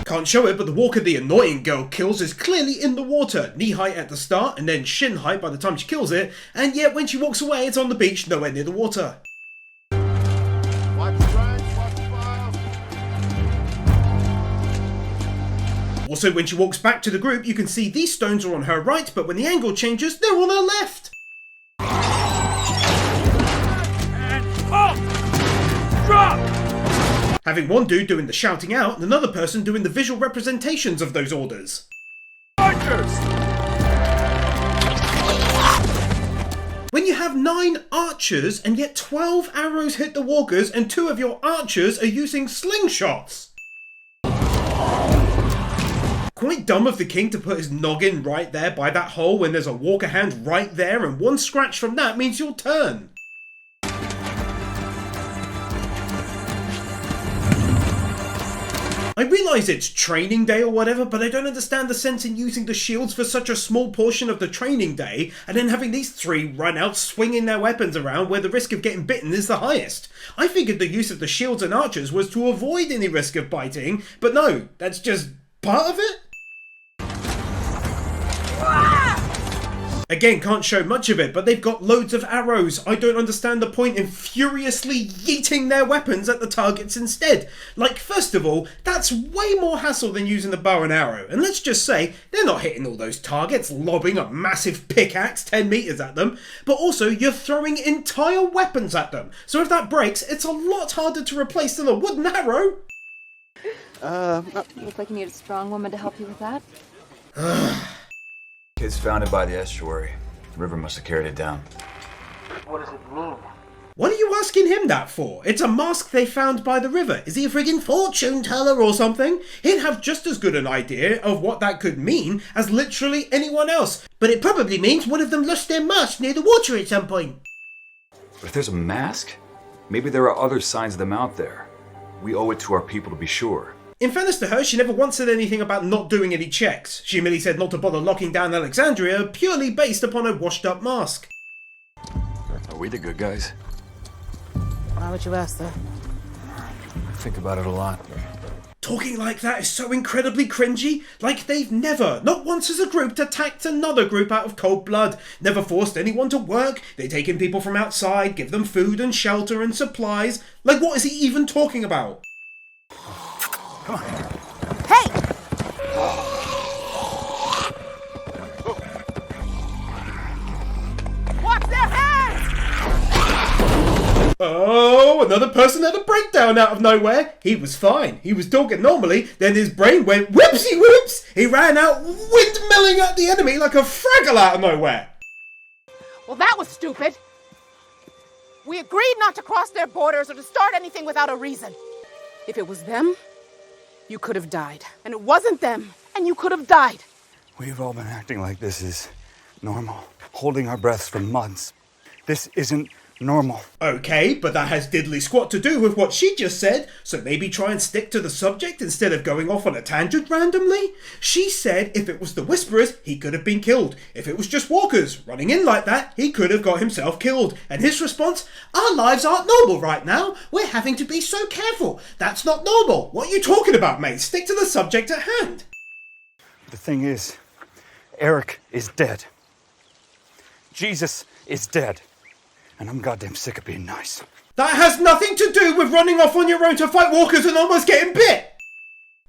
Can't show it, but the walker the annoying girl kills is clearly in the water, knee height at the start and then shin height by the time she kills it, and yet when she walks away it's on the beach, nowhere near the water. Also, when she walks back to the group, you can see these stones are on her right, but when the angle changes, they're on her left. Having one dude doing the shouting out and another person doing the visual representations of those orders. Archers! When you have 9 archers and yet 12 arrows hit the walkers and 2 of your archers are using slingshots. Quite dumb of the king to put his noggin right there by that hole when there's a walker hand right there and one scratch from that means your turn. I realise it's training day or whatever, but I don't understand the sense in using the shields for such a small portion of the training day and then having these 3 run out swinging their weapons around where the risk of getting bitten is the highest. I figured the use of the shields and archers was to avoid any risk of biting, but no, that's just part of it? Again, can't show much of it, but they've got loads of arrows. I don't understand the point in furiously yeeting their weapons at the targets instead. Like, first of all, that's way more hassle than using the bow and arrow. And let's just say, they're not hitting all those targets, lobbing a massive pickaxe 10 meters at them. But also, you're throwing entire weapons at them. So if that breaks, it's a lot harder to replace than a wooden arrow. Looks like you need a strong woman to help you with that. Kids found it by the estuary. The river must have carried it down. What does it mean? What are you asking him that for? It's a mask they found by the river. Is he a friggin' fortune teller or something? He'd have just as good an idea of what that could mean as literally anyone else. But it probably means one of them lost their mask near the water at some point. But if there's a mask, maybe there are other signs of them out there. We owe it to our people to be sure. In fairness to her, she never once said anything about not doing any checks. She merely said not to bother locking down Alexandria purely based upon a washed up mask. Are we the good guys? Why would you ask that? I think about it a lot. Talking like that is so incredibly cringy, like they've never, not once as a group, attacked another group out of cold blood, never forced anyone to work, they take in people from outside, give them food and shelter and supplies. Like, what is he even talking about? Come on. Hey! Watch their hands! Oh, another person had a breakdown out of nowhere. He was fine. He was talking normally, then his brain went whoopsie whoops. He ran out windmilling at the enemy like a Fraggle out of nowhere. Well, that was stupid. We agreed not to cross their borders or to start anything without a reason. If it was them, you could have died. And it wasn't them, and you could have died. We've all been acting like this is normal, holding our breaths for months. This isn't normal. Okay, but that has diddly squat to do with what she just said, so maybe try and stick to the subject instead of going off on a tangent randomly. She said if it was the Whisperers, he could have been killed. If it was just walkers running in like that, he could have got himself killed. And his response, our lives aren't normal right now. We're having to be so careful. That's not normal. What are you talking about, mate? Stick to the subject at hand. The thing is, Eric is dead. Jesus is dead. And I'm goddamn sick of being nice. That has nothing to do with running off on your own to fight walkers and almost getting bit!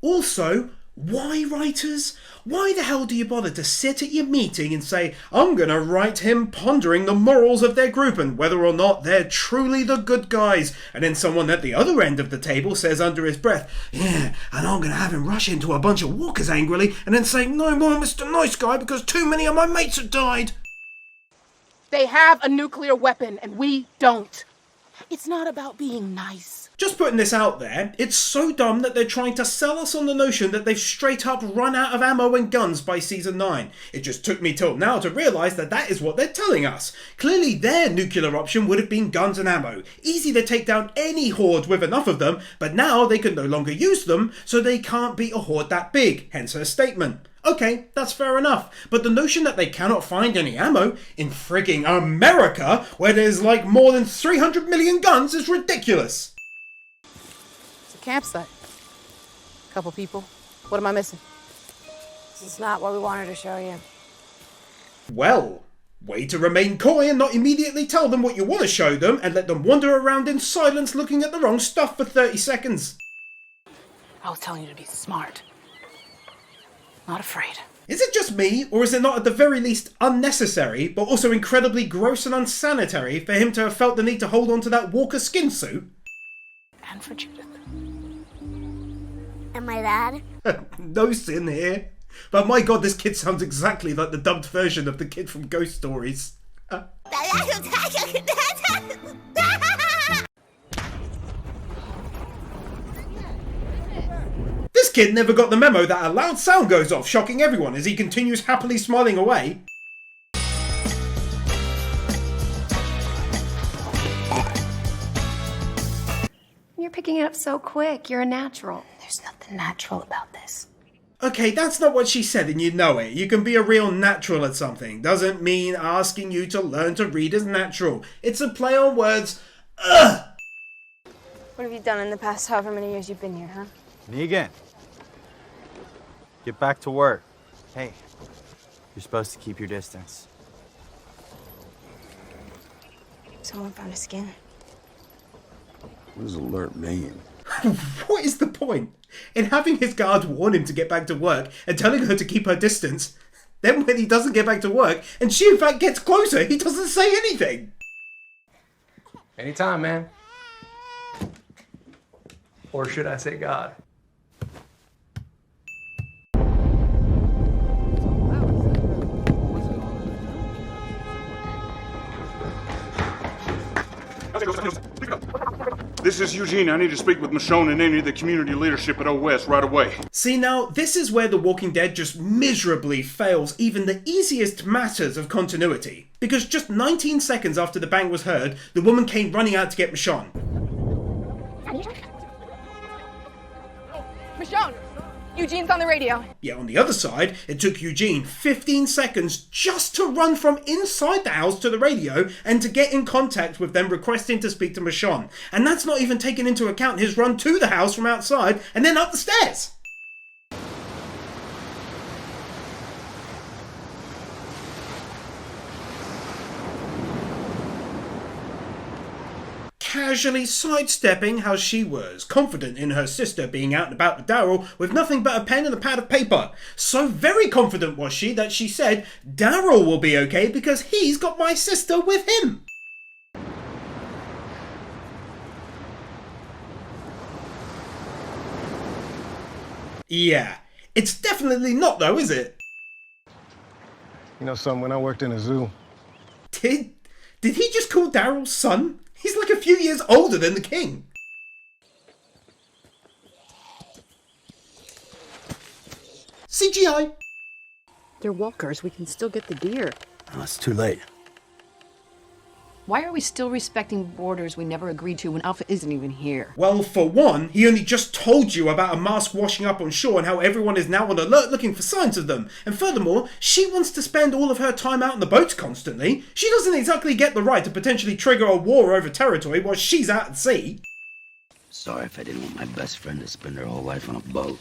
Also, why writers? Why the hell do you bother to sit at your meeting and say, I'm gonna write him pondering the morals of their group and whether or not they're truly the good guys, and then someone at the other end of the table says under his breath, yeah, and I'm gonna have him rush into a bunch of walkers angrily and then say, no, I'm Mr. Nice Guy because too many of my mates have died. They have a nuclear weapon, and we don't. It's not about being nice. Just putting this out there, it's so dumb that they're trying to sell us on the notion that they've straight up run out of ammo and guns by season 9. It just took me till now to realise that that is what they're telling us. Clearly their nuclear option would have been guns and ammo. Easy to take down any horde with enough of them, but now they can no longer use them, so they can't beat a horde that big, hence her statement. Okay, that's fair enough, but the notion that they cannot find any ammo in frigging America, where there's like more than 300 million guns, is ridiculous. It's a campsite. Couple people, What am I missing? This is not what we wanted to show you. Well, way to remain coy and not immediately tell them what you want to show them and let them wander around in silence looking at the wrong stuff for 30 seconds. I was telling you to be smart. Not afraid. Is it just me, or is it not at the very least unnecessary, but also incredibly gross and unsanitary for him to have felt the need to hold on to that Walker skin suit? And for Judith. And my dad? No sin here. But my god, this kid sounds exactly like the dubbed version of the kid from Ghost Stories. This kid never got the memo that a loud sound goes off, shocking everyone as he continues happily smiling away. You're picking it up so quick. You're a natural. There's nothing natural about this. Okay, that's not what she said and you know it. You can be a real natural at something. Doesn't mean asking you to learn to read is natural. It's a play on words. Ugh! What have you done in the past however many years you've been here, huh? Negan, get back to work. Hey, you're supposed to keep your distance. Someone found a skin. What does alert mean? What is the point in having his guard warn him to get back to work and telling her to keep her distance? Then when he doesn't get back to work and she in fact gets closer, he doesn't say anything. Anytime, man. Or should I say God? This is Eugene. I need to speak with Michonne and any of the community leadership at OS right away. See now, this is where The Walking Dead just miserably fails even the easiest matters of continuity. Because just 19 seconds after the bang was heard, the woman came running out to get Michonne. Michonne! Eugene's on the radio. Yet on the other side, it took Eugene 15 seconds just to run from inside the house to the radio and to get in contact with them requesting to speak to Michonne. And that's not even taking into account his run to the house from outside and then up the stairs. Casually sidestepping how she was, confident in her sister being out and about with Daryl with nothing but a pen and a pad of paper. So very confident was she that she said, Daryl will be okay because he's got my sister with him. Yeah, it's definitely not though, is it? You know something, when I worked in a zoo... Did he just call Daryl son? He's like a few years older than the king. CGI. They're walkers. We can still get the deer. Oh, it's too late. Why are we still respecting borders we never agreed to when Alpha isn't even here? Well, for one, he only just told you about a mask washing up on shore and how everyone is now on alert looking for signs of them. And furthermore, she wants to spend all of her time out on the boats constantly. She doesn't exactly get the right to potentially trigger a war over territory while she's out at sea. Sorry if I didn't want my best friend to spend her whole life on a boat.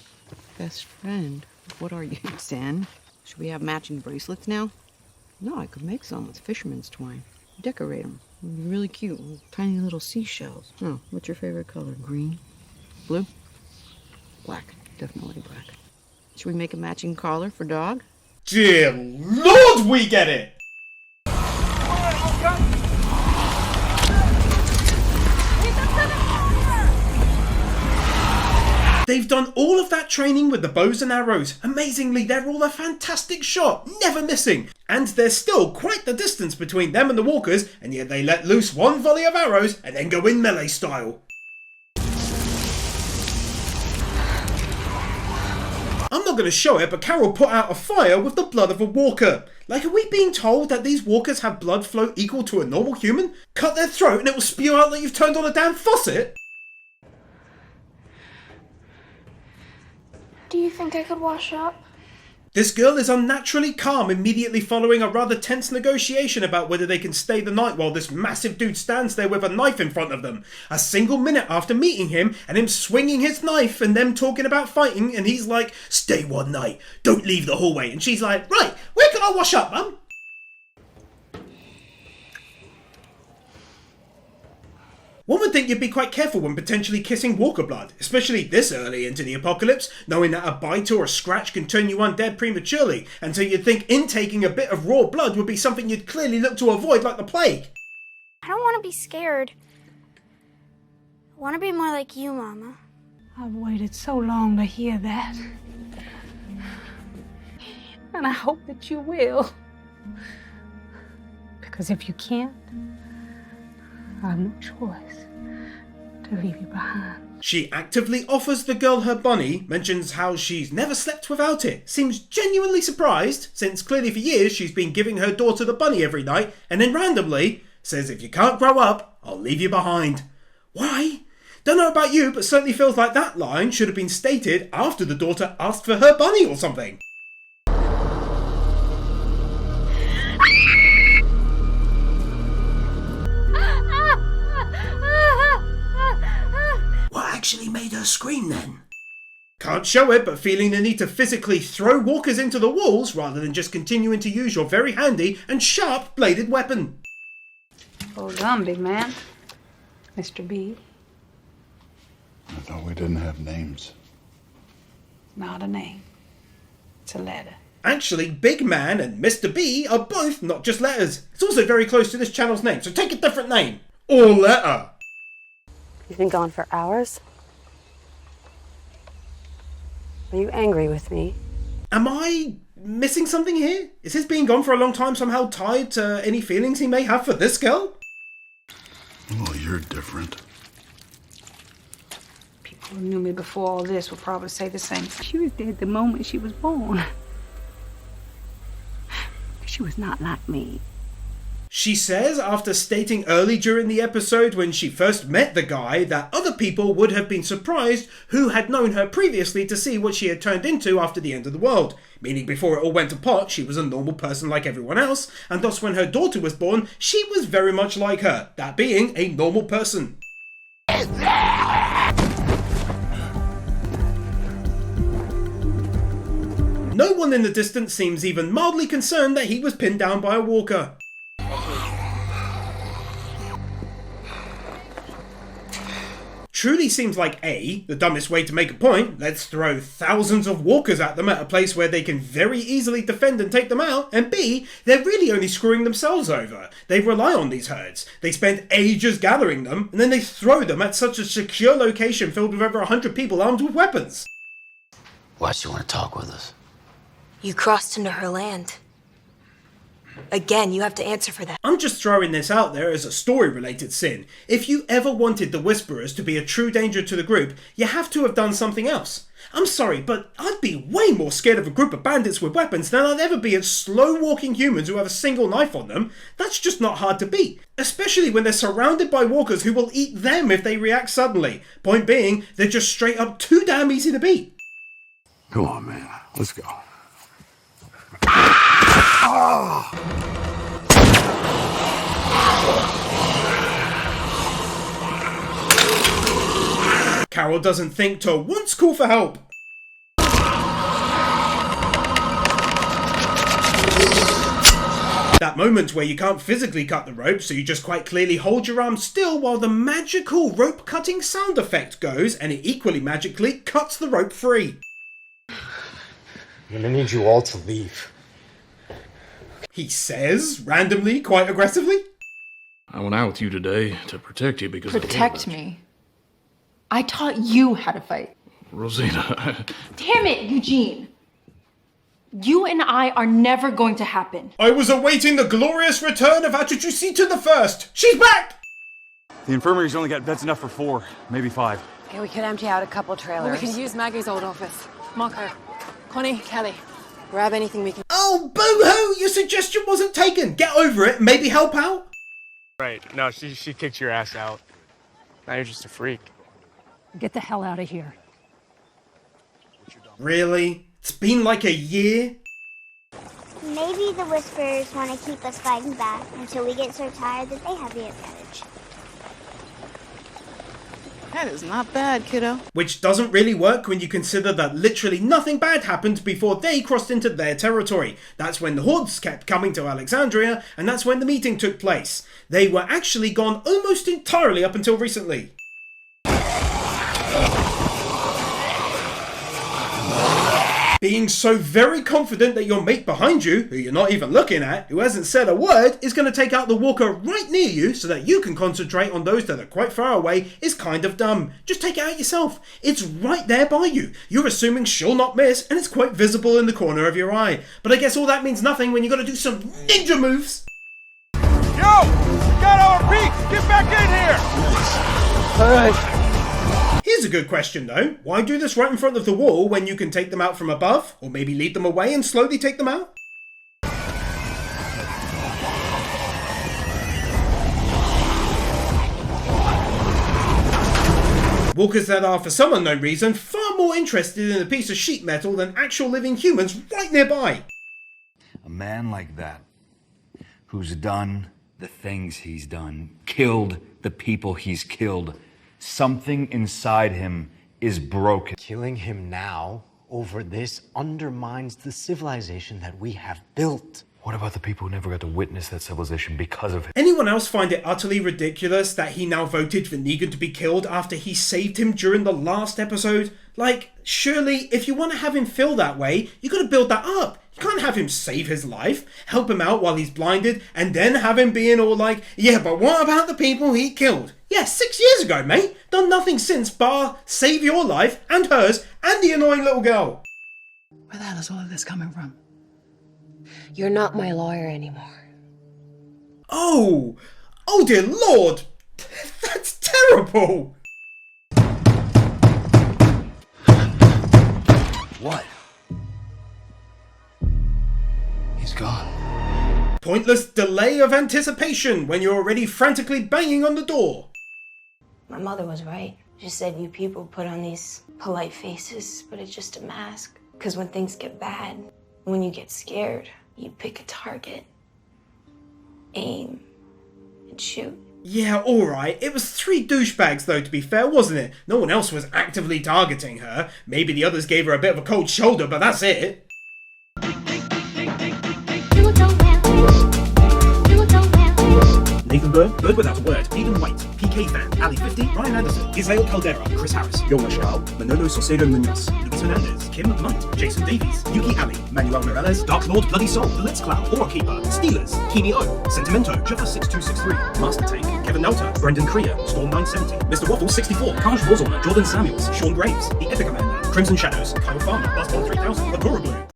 Best friend? What are you, Zen? Should we have matching bracelets now? No, I could make some with fisherman's twine. Decorate them. It'd be really cute. Tiny little seashells. Oh, what's your favorite color? Green? Blue? Black. Definitely black. Should we make a matching collar for dog? Dear Lord, we get it! They've done all of that training with the bows and arrows. Amazingly, they're all a fantastic shot, never missing. And there's still quite the distance between them and the walkers, and yet they let loose one volley of arrows and then go in melee style. I'm not going to show it, but Carol put out a fire with the blood of a walker. Like, are we being told that these walkers have blood flow equal to a normal human? Cut their throat and it will spew out like you've turned on a damn faucet? Do you think I could wash up? This girl is unnaturally calm immediately following a rather tense negotiation about whether they can stay the night while this massive dude stands there with a knife in front of them. A single minute after meeting him and him swinging his knife and them talking about fighting, and he's like, "Stay one night, don't leave the hallway," and she's like, "Right, where can I wash up, mum?" One would think you'd be quite careful when potentially kissing walker blood, especially this early into the apocalypse, knowing that a bite or a scratch can turn you undead prematurely, and so you'd think intaking a bit of raw blood would be something you'd clearly look to avoid like the plague. I don't want to be scared. I want to be more like you, Mama. I've waited so long to hear that. And I hope that you will. Because if you can't, I have no choice to leave you behind. She actively offers the girl her bunny, mentions how she's never slept without it, seems genuinely surprised, since clearly for years she's been giving her daughter the bunny every night, and then randomly says, "If you can't grow up, I'll leave you behind." Why? Don't know about you, but certainly feels like that line should have been stated after the daughter asked for her bunny or something. What actually made her scream then? Can't show it, but feeling the need to physically throw walkers into the walls rather than just continuing to use your very handy and sharp bladed weapon. Hold on, big man. Mr. B. I thought we didn't have names. Not a name. It's a letter. Actually, Big Man and Mr. B are both not just letters. It's also very close to this channel's name, so take a different name. Or letter. You've been gone for hours? Are you angry with me? Am I missing something here? Is his being gone for a long time somehow tied to any feelings he may have for this girl? Well, you're different. People who knew me before all this would probably say the same. She was dead the moment she was born. She was not like me. She says, after stating early during the episode when she first met the guy, that other people would have been surprised who had known her previously to see what she had turned into after the end of the world. Meaning before it all went to pot, she was a normal person like everyone else, and thus when her daughter was born, she was very much like her, that being a normal person. No one in the distance seems even mildly concerned that he was pinned down by a walker. Truly seems like A, the dumbest way to make a point, let's throw thousands of walkers at them at a place where they can very easily defend and take them out, and B, they're really only screwing themselves over. They rely on these herds, they spend ages gathering them, and then they throw them at such a secure location filled with over 100 people armed with weapons. Why does she want to talk with us? You crossed into her land. Again, you have to answer for that. I'm just throwing this out there as a story-related sin. If you ever wanted the Whisperers to be a true danger to the group, you have to have done something else. I'm sorry, but I'd be way more scared of a group of bandits with weapons than I'd ever be of slow-walking humans who have a single knife on them. That's just not hard to beat. Especially when they're surrounded by walkers who will eat them if they react suddenly. Point being, they're just straight up too damn easy to beat. Come on, man. Let's go. Carol doesn't think to once call for help. That moment where you can't physically cut the rope, so you just quite clearly hold your arm still while the magical rope cutting sound effect goes, and it equally magically cuts the rope free. I'm gonna need you all to leave. He says, randomly, quite aggressively. I went out with you today to protect you because Protect me? I taught you how to fight. Rosita. Damn it, Eugene. You and I are never going to happen. I was awaiting the glorious return of Hatchuchusita the First. She's back! The infirmary's only got beds enough for 4, maybe 5. Okay, we could empty out a couple trailers. We could use Maggie's old office. Mark her. Connie, Kelly. Grab anything we can. Oh, boo-hoo! Your suggestion wasn't taken. Get over it. Maybe help out. Right. No, she kicked your ass out. Now you're just a freak. Get the hell out of here. Really? It's been like a year? Maybe the Whisperers want to keep us fighting back until we get so tired that they have the advantage. That is not bad, kiddo. Which doesn't really work when you consider that literally nothing bad happened before they crossed into their territory. That's when the hordes kept coming to Alexandria, and that's when the meeting took place. They were actually gone almost entirely up until recently. Being so very confident that your mate behind you, who you're not even looking at, who hasn't said a word, is going to take out the walker right near you so that you can concentrate on those that are quite far away is kind of dumb. Just take it out yourself. It's right there by you. You're assuming she'll not miss, and it's quite visible in the corner of your eye. But I guess all that means nothing when you got to do some ninja moves. Yo! We got our peaks! Get back in here! Alright. Here's a good question though. Why do this right in front of the wall when you can take them out from above? Or maybe lead them away and slowly take them out? Walkers that are, for some unknown reason, far more interested in a piece of sheet metal than actual living humans right nearby. A man like that, who's done the things he's done, killed the people he's killed, something inside him is broken. Killing him now over this undermines the civilization that we have built. What about the people who never got to witness that civilization because of him? Anyone else find it utterly ridiculous that he now voted for Negan to be killed after he saved him during the last episode? Like, surely, if you want to have him feel that way, you gotta build that up. You can't have him save his life, help him out while he's blinded, and then have him being all like, yeah, but what about the people he killed? Yeah, 6 years ago, mate. Done nothing since bar save your life, and hers, and the annoying little girl. Where the hell is all of this coming from? You're not my lawyer anymore. Oh dear Lord. That's terrible. What? He's gone. Pointless delay of anticipation when you're already frantically banging on the door. My mother was right. She said you people put on these polite faces, but it's just a mask. Because when things get bad, when you get scared, you pick a target, aim, and shoot. Yeah, alright. It was 3 douchebags though, to be fair, wasn't it? No one else was actively targeting her. Maybe the others gave her a bit of a cold shoulder, but that's it. Nathan Byrne, Bird Without a Word, Aidan White, PK Fan, Ali 50, Ryan Anderson, Isael Caldera, Chris Harris, Yoma Shao, Manolo Saucedo Munoz, Lucas Hernandez, Kim Munt, Jason Davies, Yuki Ali, Manuel Morales, Dark Lord Bloody Soul, Blitz Cloud, Horror Keeper, Steelers, Kini O, Sentimento, Jaffa6263, Master Tank, Kevin Nelta, Brendan Krier, Storm 970, Mr. Waffle 64, Kaj Rosalmer, Jordan Samuels, Sean Graves, The Epic Commander, Crimson Shadows, Kyle Farmer, Buzzball 3000, Agora Blue.